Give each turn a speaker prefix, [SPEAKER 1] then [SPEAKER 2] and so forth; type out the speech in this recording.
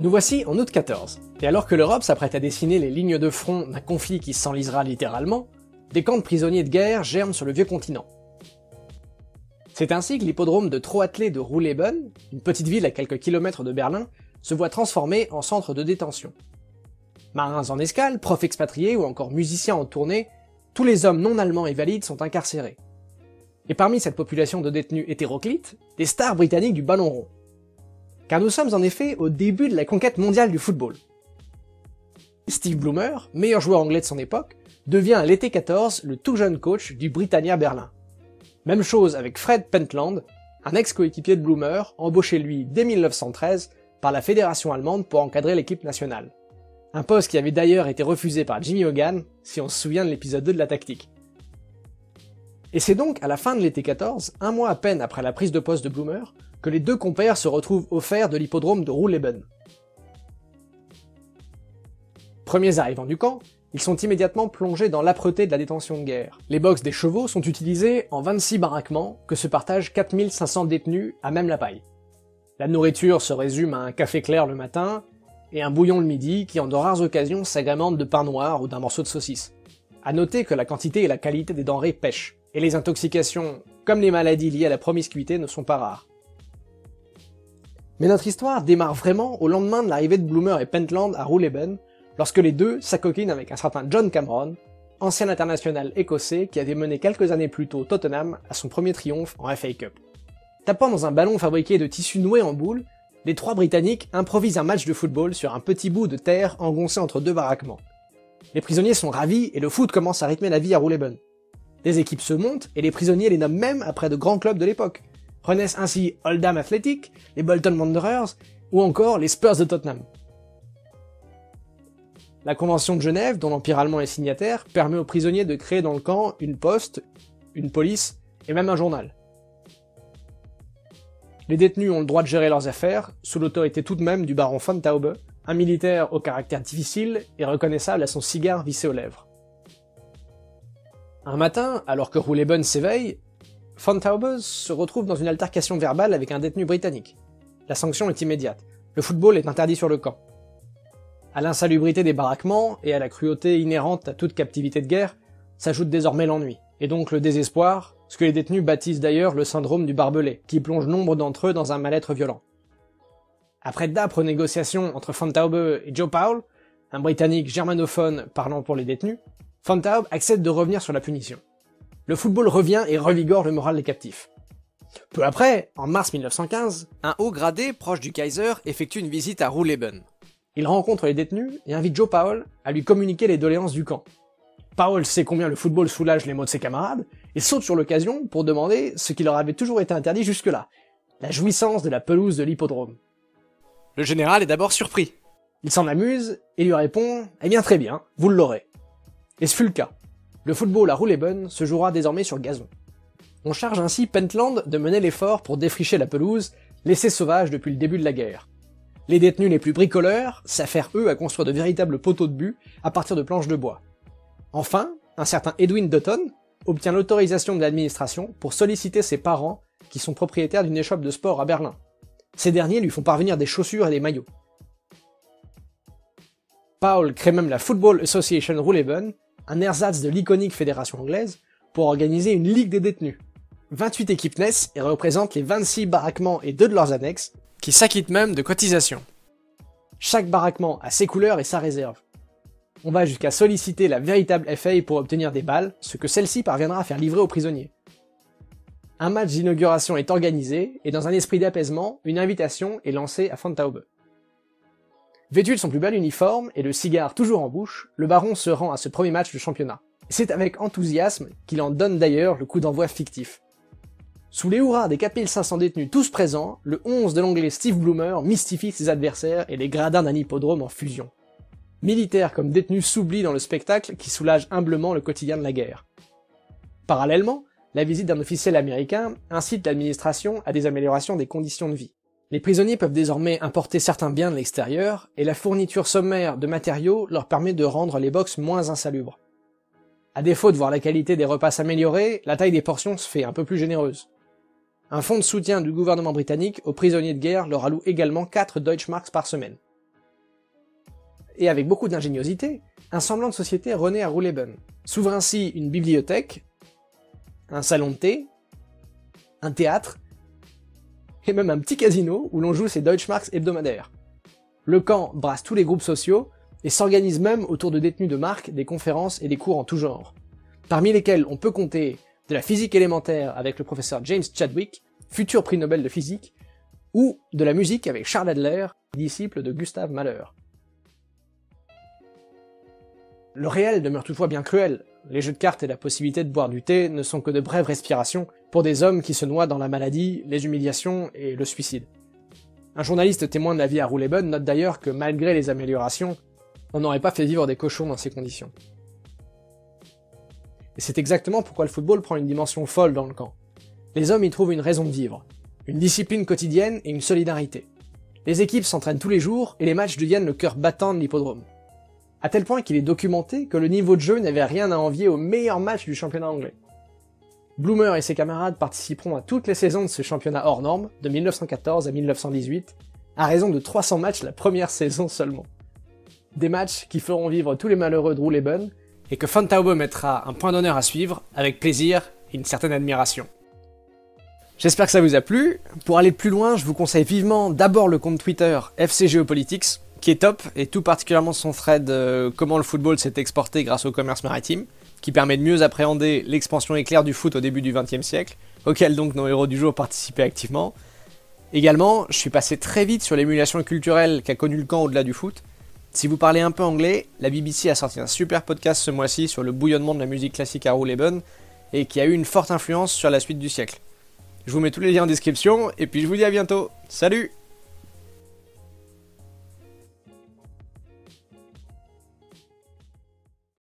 [SPEAKER 1] Nous voici en août 14, et alors que l'Europe s'apprête à dessiner les lignes de front d'un conflit qui s'enlisera littéralement, des camps de prisonniers de guerre germent sur le vieux continent. C'est ainsi que l'hippodrome de Troatlet de Ruhleben, une petite ville à quelques kilomètres de Berlin, se voit transformé en centre de détention. Marins en escale, profs expatriés ou encore musiciens en tournée, tous les hommes non allemands et valides sont incarcérés. Et parmi cette population de détenus hétéroclites, des stars britanniques du ballon rond. Car nous sommes en effet au début de la conquête mondiale du football. Steve Bloomer, meilleur joueur anglais de son époque, devient à l'été 14 le tout jeune coach du Britannia Berlin. Même chose avec Fred Pentland, un ex-coéquipier de Bloomer, embauché lui dès 1913 par la fédération allemande pour encadrer l'équipe nationale. Un poste qui avait d'ailleurs été refusé par Jimmy Hogan, si on se souvient de l'épisode 2 de la tactique. Et c'est donc à la fin de l'été 14, un mois à peine après la prise de poste de Bloomer, que les deux compères se retrouvent offerts de l'hippodrome de Ruhleben. Premiers arrivants du camp, ils sont immédiatement plongés dans l'âpreté de la détention de guerre. Les boxes des chevaux sont utilisés en 26 baraquements que se partagent 4500 détenus à même la paille. La nourriture se résume à un café clair le matin et un bouillon le midi qui en de rares occasions s'agrémente de pain noir ou d'un morceau de saucisse. À noter que la quantité et la qualité des denrées pêchent, et les intoxications, comme les maladies liées à la promiscuité, ne sont pas rares. Mais notre histoire démarre vraiment au lendemain de l'arrivée de Bloomer et Pentland à Ruhleben, lorsque les deux s'acoquinent avec un certain John Cameron, ancien international écossais qui avait mené quelques années plus tôt Tottenham à son premier triomphe en FA Cup. Tapant dans un ballon fabriqué de tissu noué en boule, les trois Britanniques improvisent un match de football sur un petit bout de terre engoncé entre deux baraquements. Les prisonniers sont ravis et le foot commence à rythmer la vie à Ruhleben. Des équipes se montent et les prisonniers les nomment même après de grands clubs de l'époque. Renaissent ainsi Oldham Athletic, les Bolton Wanderers ou encore les Spurs de Tottenham. La Convention de Genève, dont l'Empire allemand est signataire, permet aux prisonniers de créer dans le camp une poste, une police et même un journal. Les détenus ont le droit de gérer leurs affaires, sous l'autorité tout de même du baron von Taube, un militaire au caractère difficile et reconnaissable à son cigare vissé aux lèvres. Un matin, alors que Ruhleben s'éveille, von Taube se retrouve dans une altercation verbale avec un détenu britannique. La sanction est immédiate. Le football est interdit sur le camp. À l'insalubrité des baraquements et à la cruauté inhérente à toute captivité de guerre, s'ajoute désormais l'ennui, et donc le désespoir, ce que les détenus baptisent d'ailleurs le syndrome du barbelé, qui plonge nombre d'entre eux dans un mal-être violent. Après d'âpres négociations entre von Taube et Joe Powell, un Britannique germanophone parlant pour les détenus, von Taube accepte de revenir sur la punition. Le football revient et revigore le moral des captifs. Peu après, en mars 1915, un haut gradé proche du Kaiser effectue une visite à Ruhleben. Il rencontre les détenus et invite Joe Powell à lui communiquer les doléances du camp. Powell sait combien le football soulage les maux de ses camarades et saute sur l'occasion pour demander ce qui leur avait toujours été interdit jusque-là, la jouissance de la pelouse de l'hippodrome. Le général est d'abord surpris. Il s'en amuse et lui répond « Eh bien très bien, vous l'aurez ». Et ce fut le cas. Le football à Ruhleben se jouera désormais sur gazon. On charge ainsi Pentland de mener l'effort pour défricher la pelouse, laissée sauvage depuis le début de la guerre. Les détenus les plus bricoleurs s'affairent eux à construire de véritables poteaux de but à partir de planches de bois. Enfin, un certain Edwin Dutton obtient l'autorisation de l'administration pour solliciter ses parents qui sont propriétaires d'une échoppe de sport à Berlin. Ces derniers lui font parvenir des chaussures et des maillots. Powell crée même la Football Association Ruhleben, un ersatz de l'iconique fédération anglaise, pour organiser une ligue des détenus. 28 équipes naissent et représentent les 26 baraquements et 2 de leurs annexes, qui s'acquittent même de cotisations. Chaque baraquement a ses couleurs et sa réserve. On va jusqu'à solliciter la véritable FA pour obtenir des balles, ce que celle-ci parviendra à faire livrer aux prisonniers. Un match d'inauguration est organisé, et dans un esprit d'apaisement, une invitation est lancée à von Taube. Vêtu de son plus bel uniforme et le cigare toujours en bouche, le baron se rend à ce premier match de championnat. C'est avec enthousiasme qu'il en donne d'ailleurs le coup d'envoi fictif. Sous les hurrahs des 4500 détenus tous présents, le 11 de l'anglais Steve Bloomer mystifie ses adversaires et les gradins d'un hippodrome en fusion. Militaires comme détenus s'oublient dans le spectacle qui soulage humblement le quotidien de la guerre. Parallèlement, la visite d'un officiel américain incite l'administration à des améliorations des conditions de vie. Les prisonniers peuvent désormais importer certains biens de l'extérieur, et la fourniture sommaire de matériaux leur permet de rendre les box moins insalubres. À défaut de voir la qualité des repas s'améliorer, la taille des portions se fait un peu plus généreuse. Un fonds de soutien du gouvernement britannique aux prisonniers de guerre leur alloue également 4 Deutschmarks par semaine. et avec beaucoup d'ingéniosité, un semblant de société renaît à Rouleben. S'ouvre ainsi une bibliothèque, un salon de thé, un théâtre, et même un petit casino où l'on joue ses Deutschmarks hebdomadaires. Le camp brasse tous les groupes sociaux et s'organise même autour de détenus de marque, des conférences et des cours en tout genre, parmi lesquels on peut compter de la physique élémentaire avec le professeur James Chadwick, futur prix Nobel de physique, ou de la musique avec Charles Adler, disciple de Gustav Mahler. Le réel demeure toutefois bien cruel. Les jeux de cartes et la possibilité de boire du thé ne sont que de brèves respirations pour des hommes qui se noient dans la maladie, les humiliations et le suicide. Un journaliste témoin de la vie à Rouleben note d'ailleurs que malgré les améliorations, on n'aurait pas fait vivre des cochons dans ces conditions. Et c'est exactement pourquoi le football prend une dimension folle dans le camp. Les hommes y trouvent une raison de vivre, une discipline quotidienne et une solidarité. Les équipes s'entraînent tous les jours et les matchs deviennent le cœur battant de l'hippodrome. À tel point qu'il est documenté que le niveau de jeu n'avait rien à envier aux meilleurs matchs du championnat anglais. Bloomer et ses camarades participeront à toutes les saisons de ce championnat hors norme, de 1914 à 1918, à raison de 300 matchs la première saison seulement. Des matchs qui feront vivre tous les malheureux de Rouleben, et que Fontaube mettra un point d'honneur à suivre, avec plaisir et une certaine admiration. J'espère que ça vous a plu. Pour aller plus loin, je vous conseille vivement d'abord le compte Twitter FC Geopolitics, qui est top, et tout particulièrement son thread comment le football s'est exporté grâce au commerce maritime, qui permet de mieux appréhender l'expansion éclair du foot au début du XXe siècle, auquel donc nos héros du jour participaient activement. Également, je suis passé très vite sur l'émulation culturelle qu'a connue le camp au-delà du foot. Si vous parlez un peu anglais, la BBC a sorti un super podcast ce mois-ci sur le bouillonnement de la musique classique à Rouleben, et qui a eu une forte influence sur la suite du siècle. Je vous mets tous les liens en description, et puis je vous dis à bientôt. Salut!